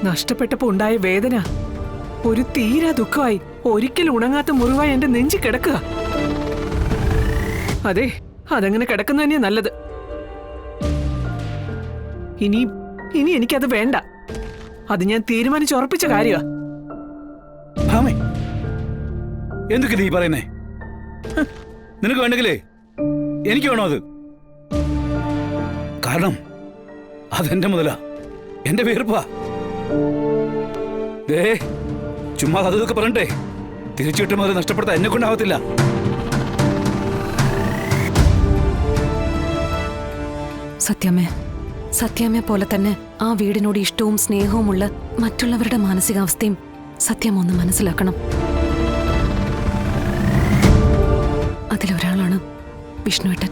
നഷ്ടപ്പെട്ടപ്പോ ഉണ്ടായ വേദന ഒരു തീരാ ദുഃഖമായി, ഒരിക്കലും ഉണങ്ങാത്ത മുറിവായി എന്റെ നെഞ്ചി കിടക്കുക. അതെ, അതങ്ങനെ കിടക്കുന്ന തന്നെയാ നല്ലത്. ഇനി ഇനി എനിക്കത് വേണ്ട. അത് ഞാൻ തീരുമാനിച്ചുറപ്പിച്ച കാര്യമാ. എന്തൊക്കെ നീ പറയുന്നേ? നിനക്ക് വേണ്ടെങ്കിലേ എനിക്ക് വേണോ അത്? കാരണം അതെന്റെ മുതലാ, എന്റെ വീർപ്പാ. ചുമ്മാ അതൊക്കെ പറഞ്ഞിട്ടേ തിരിച്ചിട്ട് മുതൽ നഷ്ടപ്പെടുത്താൻ എന്നെ കൊണ്ടാവത്തില്ല. സത്യാമ്മയെ പോലെ തന്നെ ആ വീടിനോട് ഇഷ്ടവും സ്നേഹവുമുള്ള മറ്റുള്ളവരുടെ മാനസികാവസ്ഥയും സത്യം ഒന്ന് മനസ്സിലാക്കണം. അതിലൊരാളാണ് വിഷ്ണുവേട്ടൻ.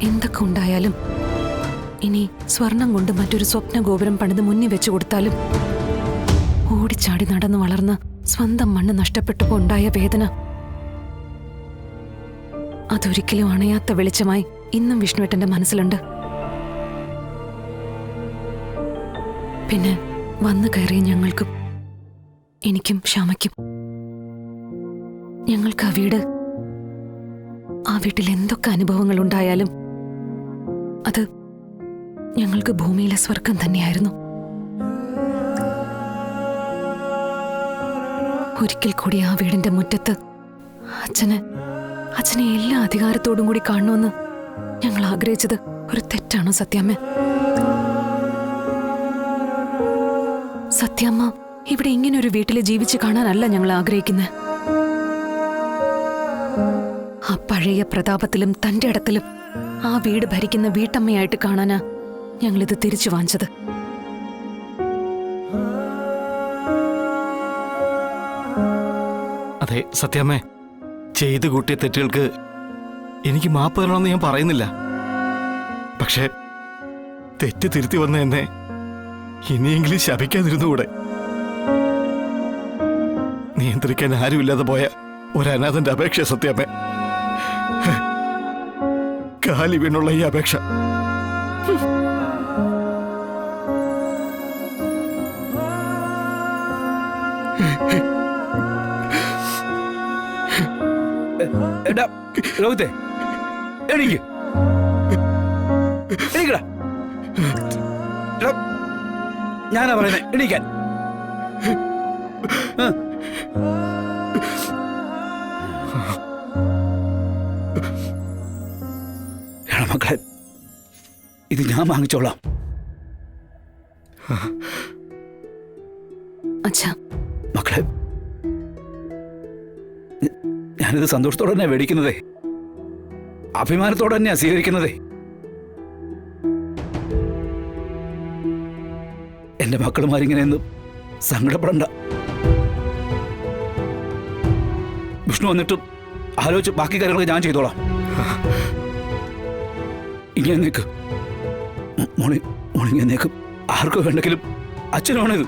എന്തൊക്കെ ഉണ്ടായാലും ഇനി സ്വർണം കൊണ്ട് മറ്റൊരു സ്വപ്ന ഗോപുരം പണിത് മുന്നിൽ വെച്ചു കൊടുത്താലും ഓടിച്ചാടി നടന്നു വളർന്ന് സ്വന്തം മണ്ണ് നഷ്ടപ്പെട്ടപ്പോൾ ഉണ്ടായ വേദന അതൊരിക്കലും അണയാത്ത വെളിച്ചമായി ഇന്നും വിഷ്ണുവേട്ടന്റെ മനസ്സിലുണ്ട്. പിന്നെ വന്നു കയറിയ ഞങ്ങൾക്കും, എനിക്കും ശ്യാമയ്ക്കും, ഞങ്ങൾക്ക് ആ വീട്ടിൽ എന്തൊക്കെ അനുഭവങ്ങൾ ഉണ്ടായാലും അത് ഞങ്ങൾക്ക് ഭൂമിയിലെ സ്വർഗം തന്നെയായിരുന്നു. ഒരിക്കൽ കൂടി ആ വീടിന്റെ മുറ്റത്ത് അച്ഛനെ എല്ലാ അധികാരത്തോടും കൂടി കാണണമെന്ന് ഞങ്ങൾ ആഗ്രഹിച്ചത് ഒരു തെറ്റാണോ സത്യാമ്മ? സത്യാമ്മ ഇവിടെ ഇങ്ങനെ ഒരു വീട്ടിൽ ജീവിച്ച് കാണാനല്ല ഞങ്ങൾ ആഗ്രഹിക്കുന്നത്. ആ പഴയ പ്രതാപത്തിലും തന്റെ ഇടത്തിലും ആ വീട് ഭരിക്കുന്ന വീട്ടമ്മയായിട്ട് കാണാനാ ഞങ്ങളിത് തിരിച്ചു വാങ്ങിച്ചത്. അതെ സത്യാമ്മേ, ചെയ്തു കൂട്ടിയ തെറ്റുകൾക്ക് എനിക്ക് മാപ്പ് തരണമെന്ന് ഞാൻ പറയുന്നില്ല. പക്ഷെ തെറ്റ് തിരുത്തി വന്ന എന്നെ ഇനിയെങ്കിലും ശപിക്കാതിരുന്നുകൂടെ? നിയന്ത്രിക്കാൻ ആരുമില്ലാതെ പോയ ഒരനാഥന്റെ അപേക്ഷ സത്യാമ്മേ, കാലി വീണുള്ള ഈ അപേക്ഷ. രോഹിത്തെ എണീക്ക്, എണീക്കടാ. ഞാനാ പറയുന്നേ എണീക്കാൻ. മക്കളെ, ഇത് ഞാൻ വാങ്ങിച്ചോളാം. മക്കളെ, ഞാനിത് സന്തോഷത്തോടെ തന്നെയാ മേടിക്കുന്നതേ, അഭിമാനത്തോടെ തന്നെയാ സ്വീകരിക്കുന്നതേ. എന്റെ മക്കളുമാരിങ്ങനെയൊന്നും സങ്കടപ്പെടണ്ട. വിഷ്ണു വന്നിട്ടും ആലോചിച്ച് ബാക്കി കാര്യങ്ങൾ ഞാൻ ചെയ്തോളാം. ഇങ്ങനെ നിൽക്ക് മോളിങ്ങനെ നിൽക്കും. ആർക്കും വേണ്ടെങ്കിലും അച്ഛനാണിത്.